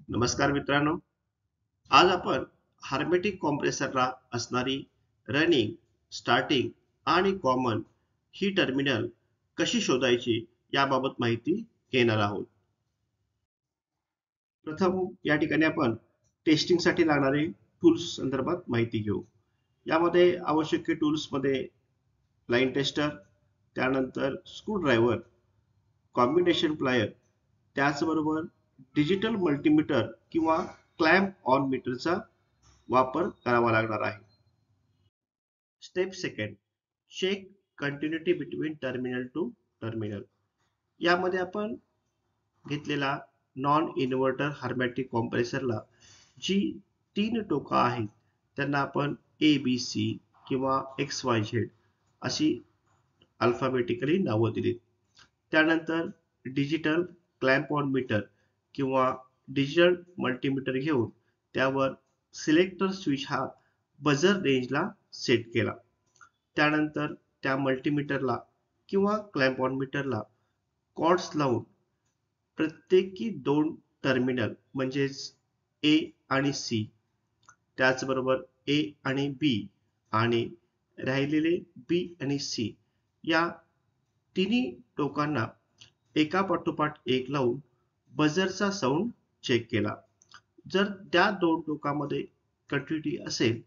नमस्कार मित्रांनो, आज आपण हार्मेटिक कॉम्प्रेसरला असणारी रनिंग, स्टार्टिंग आणि कॉमन ही टर्मिनल कशी शोधायची याबाबत माहिती घेणार आहोत. प्रथम या ठिकाणी आपण टेस्टिंगसाठी लागणारे टूल्स संदर्भात माहिती घेऊ. यामध्ये आवश्यक टूल्समध्ये लाईन टेस्टर, त्यानंतर स्क्रूड्रायव्हर, कॉम्बिनेशन प्लायर, त्याचबरोबर डिजिटल मल्टीमीटर किंवा क्लॅम्प ऑन मीटरचा वापर करावा लागणार आहे. Step second, check continuity between terminal to terminal. यामध्ये आपण घेतलेला नॉन इन्व्हर्टर हार्मॅटिक कॉम्प्रेसरला जी 3 टोकं आहेत त्यांना आपण ए बी सी किंवा एक्स वाय झेड अशी अल्फाबेटिकली नावं दिलीत. त्यानंतर डिजिटल क्लॅम्प ऑन मीटर किंवा डिजिटल मल्टीमीटर घेऊन त्यावर सिलेक्टर स्विच हा बझर रेंजला सेट केला. त्यानंतर त्या मल्टीमीटरला किंवा क्लॅम्प ऑन मीटरला कॉर्ड्स लावून प्रत्येकी 2 टर्मिनल म्हणजेच ए आणि सी, त्याचबरोबर ए आणि बी आणि राहिलेले बी आणि सी या तिन्ही टोकांना एकापाठोपाठ एक लावून बझरचा साऊंड चेक केला. जर त्या 2 टोकामध्ये कंटिन्युटी असेल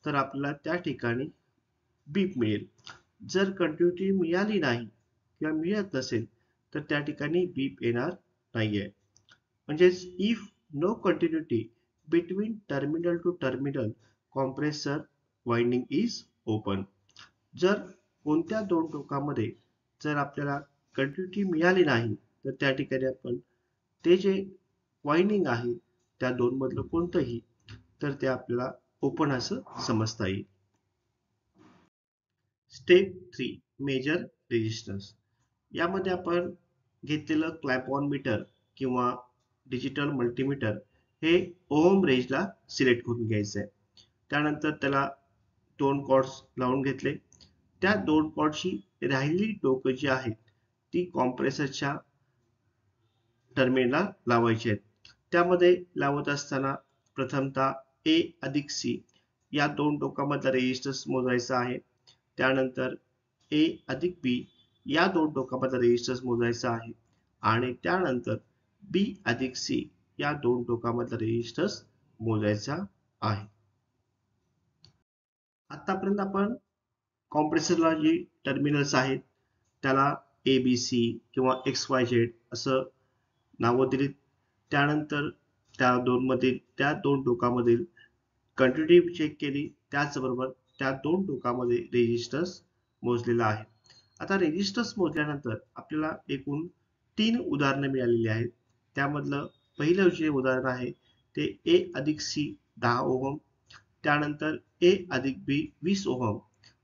तर आपल्याला त्या ठिकाणी बीप मिळेल. जर कंटिन्युटी मिळाली नाही किंवा मिळत नसेल तर त्या ठिकाणी बीप येणार नाहीये. म्हणजेच if no continuity between terminal to terminal compressor winding is open. जर कोणत्या 2 टोकामध्ये जर आपल्याला कंटिन्युटी मिळाली नाही तर त्या ठिकाणी आपण ते जे वाइंडिंग आहे त्या 2 मधलं कोणतंही तर ते आपल्याला ओपन असं समजता येईल. Step 3, measure resistance. यामध्ये आपण घेतलेलं क्लॅम्प ऑन मीटर किंवा डिजिटल मल्टीमीटर हे ओहम रेंजला सिलेक्ट करून घ्यायचं आहे. त्यानंतर त्याला 2 कॉर्ड्स लावून घेतले. त्या 2 कॉर्डची राहिलेली टोकं जी आहेत ती कॉम्प्रेसरच्या टर्मिनलला लावायची आहेत. त्यामध्ये लावत असताना प्रथमतः ए अधिक सी या 2 टोकामधला रेजिस्टन्स मोजायचा आहे. त्यानंतर ए अधिक बी या 2 टोकामधला रेजिस्टन्स मोजायचा आहे आणि त्यानंतर बी अधिक सी या 2 टोकामधला रेजिस्टन्स मोजायचा आहे. आतापर्यंत आपण कॉम्प्रेसरला जी टर्मिनल्स आहेत त्याला ए बी सी किंवा एक्स वाय झेड असं नावं दिलीत. त्यानंतर त्या 2 टोकामधील कंटिन्युटी चेक केली. त्याचबरोबर त्या 2 टोकामध्ये रेजिस्टन्स मोजलेला आहे. आता रेजिस्टन्स मोजल्यानंतर आपल्याला एकूण 3 उदाहरणं मिळालेली आहेत. त्यामधलं पहिलं जे उदाहरण आहे ते ए अधिक सी 10 ओहम, त्यानंतर ए अधिक बी 20 ओहम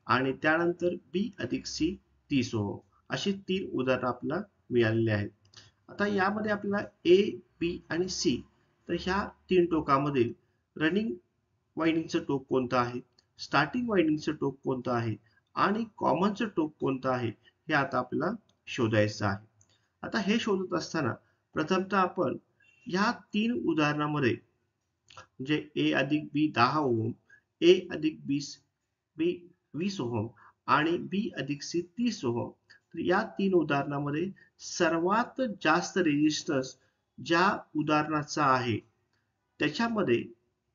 आणि त्यानंतर बी अधिक सी 30 ओहम अशी 3 उदाहरणं आपल्याला मिळालेली आहेत. आता यामध्ये आपल्याला ए, बी आणि सी तर ह्या 3 टोकामधील रनिंग वाइंडिंगचं टोक कोणतं आहे, स्टार्टिंग वाइंडिंगचं टोक कोणतं आहे आणि कॉमनचं टोक कोणतं आहे हे आता आपल्याला शोधायचं आहे. आता हे शोधत असताना प्रथमतः आपण ह्या 3 उदाहरणामध्ये म्हणजे ए अधिक बी 10 ओहम, ए अधिक बी 20 ओहम आणि बी अधिक सी 30 ओहम तर या 3 उदाहरणामध्ये सर्वात जास्त रेजिस्टन्स ज्या उदाहरणाचा आहे त्याच्यामध्ये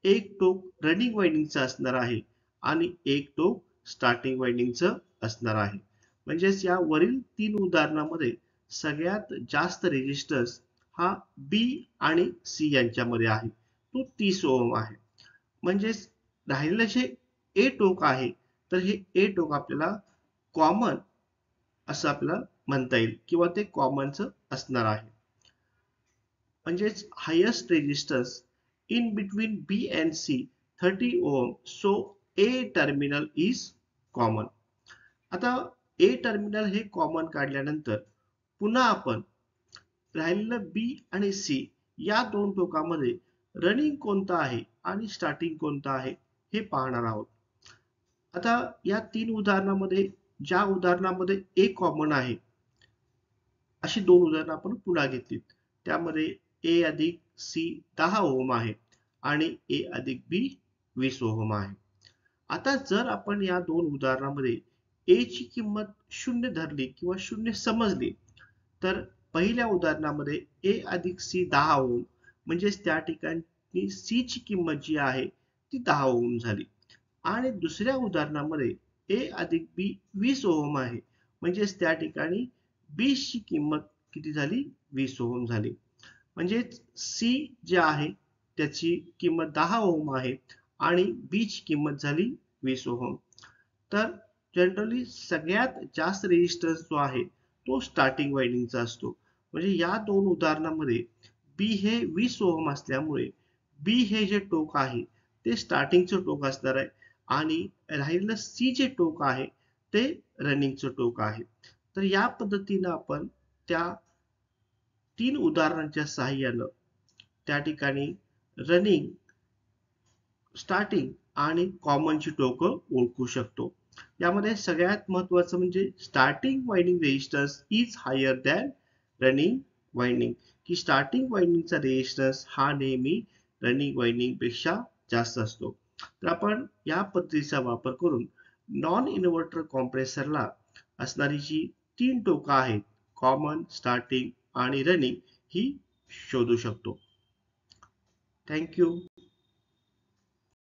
एक टोक रनिंग वाइंडिंगचं असणार आहे आणि एक टोक स्टार्टिंग वाइंडिंगचं असणार आहे. म्हणजेच या वरील 3 उदाहरणामध्ये सगळ्यात जास्त रेजिस्टन्स हा बी आणि सी यांच्यामध्ये आहे, तो 30 ओहम आहे. म्हणजेच राहिलेलं जे ए टोक आहे तर हे ए टोक आपल्याला कॉमन असं आपल्याला म्हणता येईल किंवा ते कॉमनचं असणार आहे. म्हणजेच highest resistance in between B and C 30 ohm, so A terminal is common. आता A terminal हे कॉमन काढल्यानंतर पुन्हा आपण राहिलेलं B आणि C या 2 टोकामध्ये रनिंग कोणतं आहे आणि स्टार्टिंग कोणतं आहे हे पाहणार आहोत. आता या 3 उदाहरणामध्ये ज्या उदाहरणामध्ये A कॉमन आहे अशी 2 उदाहरणं आपण पुन्हा घेतलीत. त्यामध्ये ए अधिक C 10 ओहम आहे आणि A अधिक B 20 ओहम आहे. आता जर आपण या दोन उदाहरणामध्ये A ची किंमत 0 धरली किंवा 0 समजली, तर पहिल्या उदाहरणामध्ये A अधिक C 10 ओहम म्हणजेच त्या ठिकाणी C ची किंमत जी आहे ती 10 ओहम झाली. आणि दुसऱ्या उदाहरणामध्ये A अधिक B 20 ओहम आहे म्हणजेच त्या ठिकाणी B ची किंमत किती झाली? 20 ओहम झाली. म्हणजेच C जे आहे त्याची किंमत 10 ओहम आहे आणि B ची किंमत झाली 20 ओहम. तर जनरली सगळ्यात जास्त रेझिस्टन्स जो आहे तो स्टार्टिंग वाइंडिंगचा असतो. म्हणजे या दोन उदाहरणामध्ये B हे 20 ओहम असल्यामुळे B हे जे टोक आहे ते स्टार्टिंगचं टोक असणार आहे आणि राहिलेलं C जे टोक आहे ते रनिंगचं टोक आहे. तर या पद्धतीनं आपण त्या 3 उदाहरणांच्या सहाय्यानं त्या ठिकाणी रनिंग, स्टार्टिंग आणि कॉमनची टोकं ओळखू शकतो. यामध्ये सगळ्यात महत्त्वाचं म्हणजे starting winding resistance is higher than running winding, की स्टार्टिंग वाइंडिंगचा रेझिस्टन्स हा नेहमी रनिंग वाइंडिंग पेक्षा जास्त असतो. तर आपण या पद्धतीचा वापर करून नॉन इन्व्हर्टर कॉम्प्रेसरला असणारी जी 3 टोकं आहेत, कॉमन, स्टार्टिंग आणि रनिंग, ही शोधू शकतो. Thank you.